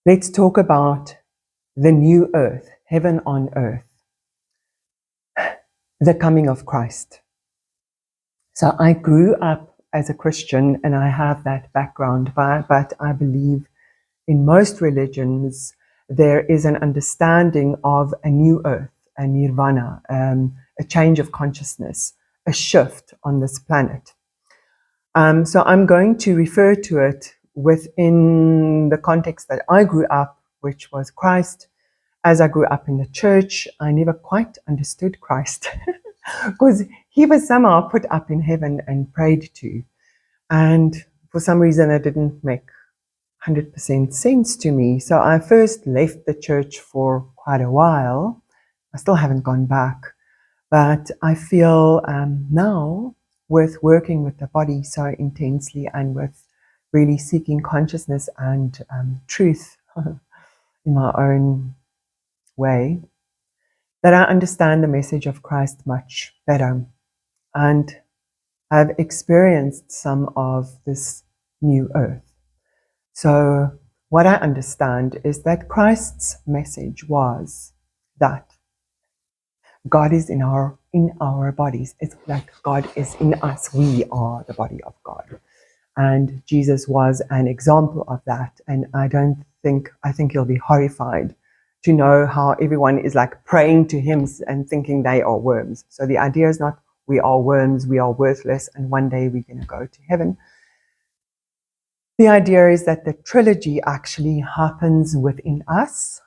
Let's talk about the new earth, heaven on earth, the coming of Christ. So I grew up as a Christian and I have that background, but I believe in most religions there is an understanding of a new earth, a nirvana, a change of consciousness, a shift on this planet. So I'm going to refer to it within the context that I grew up, which was Christ. As I grew up in the church, I never quite understood Christ because he was somehow put up in heaven and prayed to. And for some reason, it didn't make 100% sense to me. So I first left the church for quite a while. I still haven't gone back. But I feel now, with working with the body so intensely and with really seeking consciousness and truth in my own way, that I understand the message of Christ much better. And I've experienced some of this new earth. So what I understand is that Christ's message was that God is in our bodies. It's like God is in us. We are the body of God. And Jesus was an example of that. And I think he'll be horrified to know how everyone is like praying to him and thinking they are worms. So the idea is not we are worms, we are worthless, and one day we're going to go to heaven. The idea is that the trilogy actually happens within us,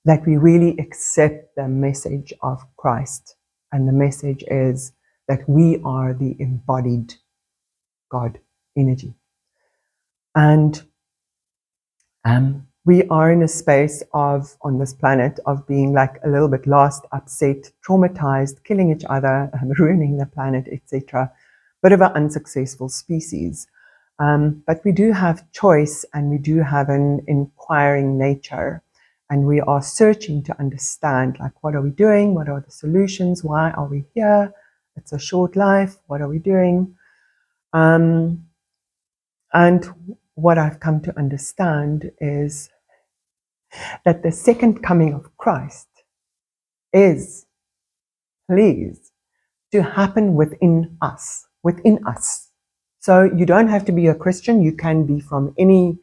that we really accept the message of Christ. And the message is that we are the embodied God energy. And we are in a space of, on this planet, of being like a little bit lost, upset, traumatized, killing each other, ruining the planet, etc. Bit of an unsuccessful species. But we do have choice and we do have an inquiring nature. And we are searching to understand, like, what are we doing? What are the solutions? Why are we here? It's a short life. What are we doing? And what I've come to understand is that the second coming of Christ is, please, to happen within us, within us. So you don't have to be a Christian. You can be from any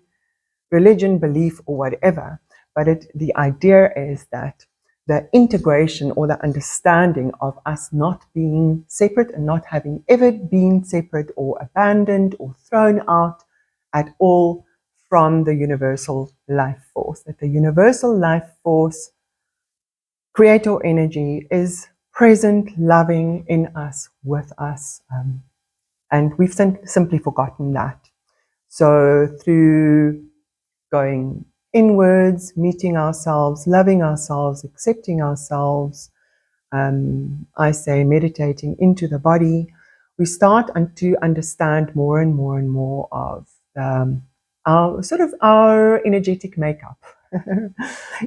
religion, belief, or whatever. But the idea is that the integration or the understanding of us not being separate and not having ever been separate or abandoned or thrown out at all from the universal life force. That the universal life force, creator energy, is present, loving in us, with us. And we've simply forgotten that. So through going inwards, meeting ourselves, loving ourselves, accepting ourselves, I say meditating into the body, we start to understand more and more and more of our energetic makeup.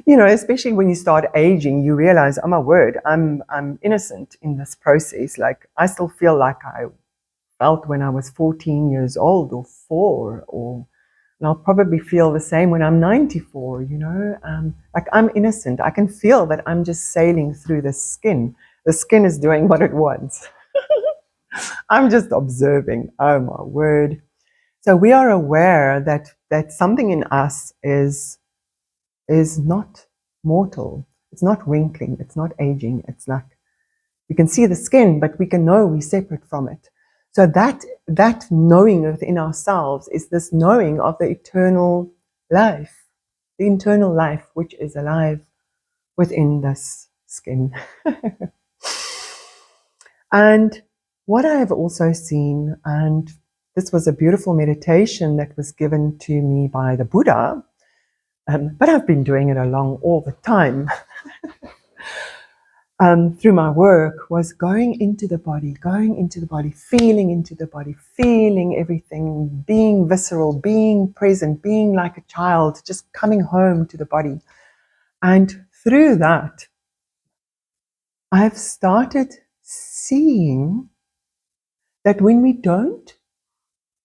Especially when you start aging, you realize, oh my word, I'm innocent in this process. Like, I still feel like I felt when I was 14 years old or 4, and I'll probably feel the same when I'm 94, like I'm innocent. I can feel that I'm just sailing through the skin. The skin is doing what it wants. I'm just observing. Oh my word. So we are aware that something in us is not mortal. It's not wrinkling. It's not aging. It's like we can see the skin, but we can know we're separate from it. So that knowing within ourselves is this knowing of the eternal life, the internal life which is alive within this skin. And what I have also seen, and this was a beautiful meditation that was given to me by the Buddha, but I've been doing it along all the time. Through my work, was going into the body, feeling into the body, feeling everything, being visceral, being present, being like a child, just coming home to the body. And through that, I've started seeing that when we don't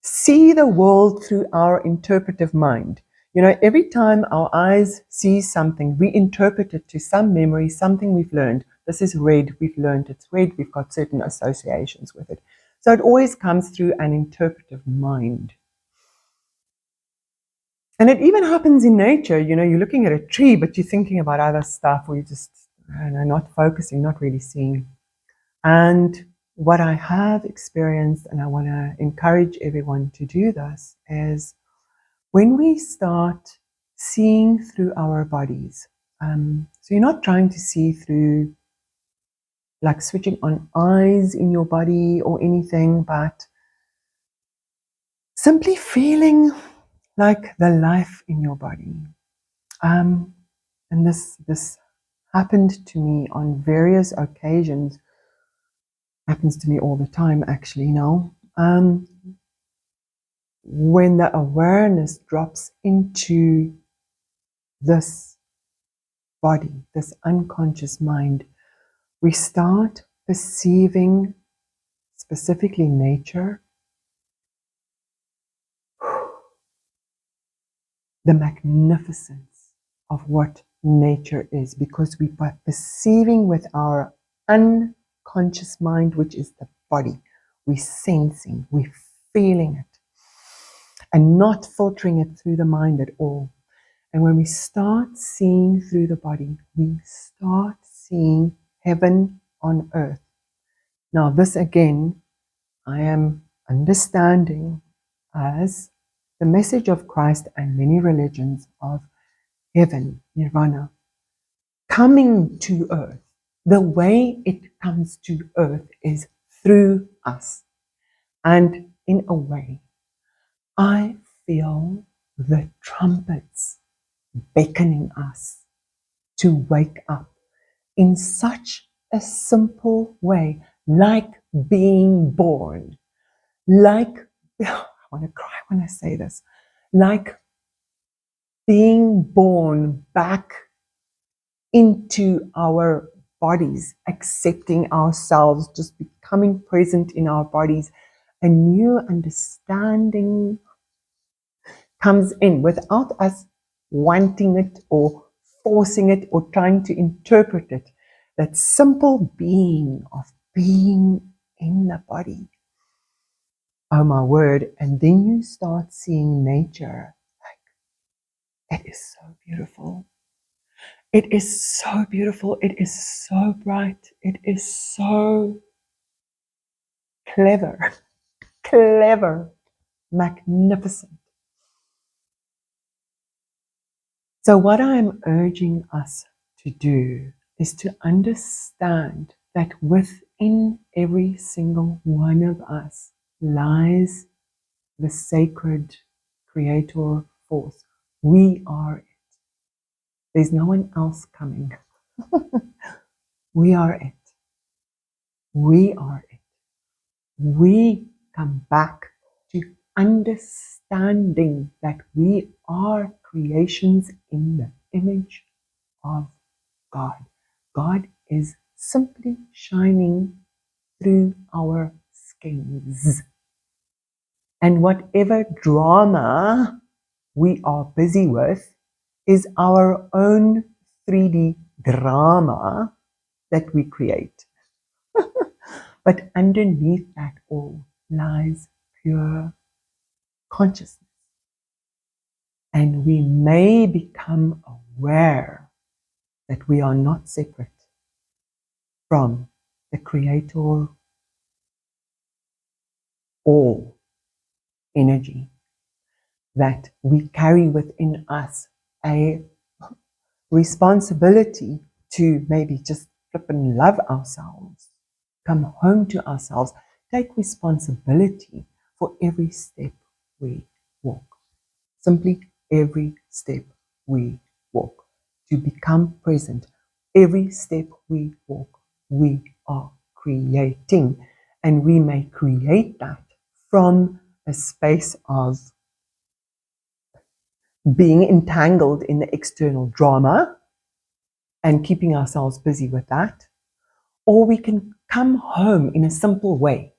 see the world through our interpretive mind, Every time our eyes see something, we interpret it to some memory, something we've learned. This is red, we've learned it's red, we've got certain associations with it. So it always comes through an interpretive mind. And it even happens in nature. You're looking at a tree, but you're thinking about other stuff, or you're just not focusing, not really seeing. And what I have experienced, and I want to encourage everyone to do this, is when we start seeing through our bodies. So you're not trying to see through, like switching on eyes in your body or anything, but simply feeling like the life in your body. And this happened to me on various occasions. Happens to me all the time, actually, now. When the awareness drops into this body, this unconscious mind, we start perceiving specifically nature, the magnificence of what nature is, because we are perceiving with our unconscious mind, which is the body. We're sensing, we're feeling it, and not filtering it through the mind at all. And when we start seeing through the body, we start seeing heaven on earth. Now, this again, I am understanding as the message of Christ and many religions of heaven, nirvana, coming to earth. The way it comes to earth is through us. And in a way, I feel the trumpets beckoning us to wake up in such a simple way, like being born, like, I want to cry when I say this, like being born back into our bodies, accepting ourselves, just becoming present in our bodies. A new understanding comes in without us wanting it or forcing it or trying to interpret it. That simple being of being in the body. Oh my word. And then you start seeing nature. Like, it is so beautiful. It is so beautiful. It is so bright. It is so clever, magnificent. So what I'm urging us to do is to understand that within every single one of us lies the sacred creator force. We are it. There's no one else coming. We are it. We are it. We come back to understanding that we are creations in the image of God. God is simply shining through our skins. And whatever drama we are busy with is our own 3D drama that we create. But underneath that all lies pure consciousness. And we may become aware that we are not separate from the Creator, all energy, that we carry within us a responsibility to maybe just flip and love ourselves, come home to ourselves, take responsibility for every step we walk. Simply every step we walk. To become present. Every step we walk, we are creating. And we may create that from a space of being entangled in the external drama and keeping ourselves busy with that. Or we can come home in a simple way.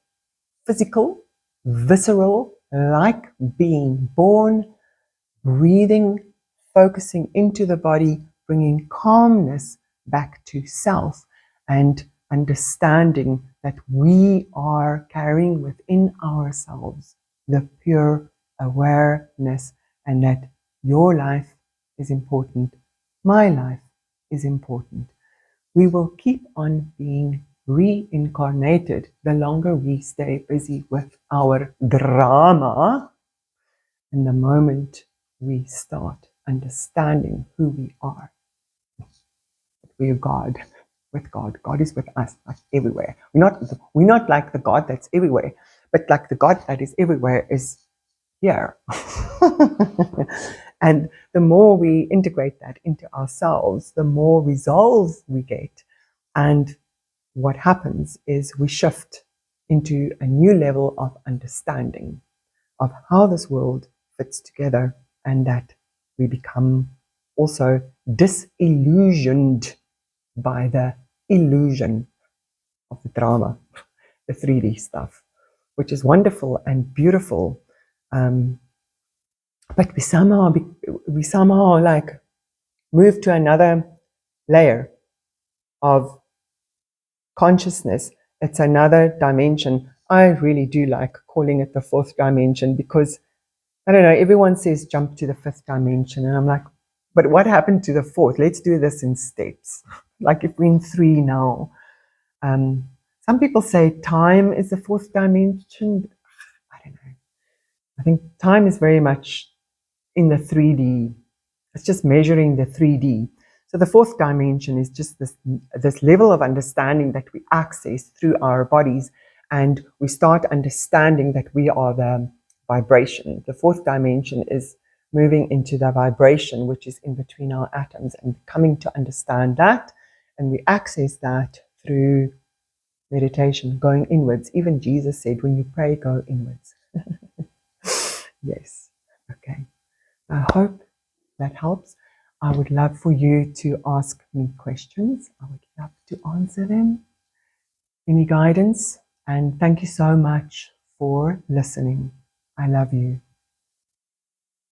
Physical, visceral, like being born breathing, focusing into the body, bringing calmness back to self, and understanding that we are carrying within ourselves the pure awareness, and that your life is important, my life is important. We will keep on being reincarnated the longer we stay busy with our drama. And the moment we start understanding who we are, we are God. With God, God is with us, like everywhere. We're not like the God that's everywhere, but like the God that is everywhere is here. And the more we integrate that into ourselves, the more resolve we get. And what happens is we shift into a new level of understanding of how this world fits together, and that we become also disillusioned by the illusion of the drama, the 3D stuff, which is wonderful and beautiful. But we somehow like move to another layer of consciousness. It's another dimension. I really do like calling it the fourth dimension, because I don't know, everyone says jump to the fifth dimension, and I'm like, but what happened to the fourth? Let's do this in steps. Like if we're in 3 now. Some people say time is the fourth dimension. I don't know. I think time is very much in the 3D. It's just measuring the 3D. So the fourth dimension is just this level of understanding that we access through our bodies, and we start understanding that we are the vibration. The fourth dimension is moving into the vibration, which is in between our atoms, and coming to understand that. And we access that through meditation, going inwards. Even Jesus said, when you pray, go inwards. Yes. Okay. I hope that helps. I would love for you to ask me questions. I would love to answer them. Any guidance? And thank you so much for listening. I love you.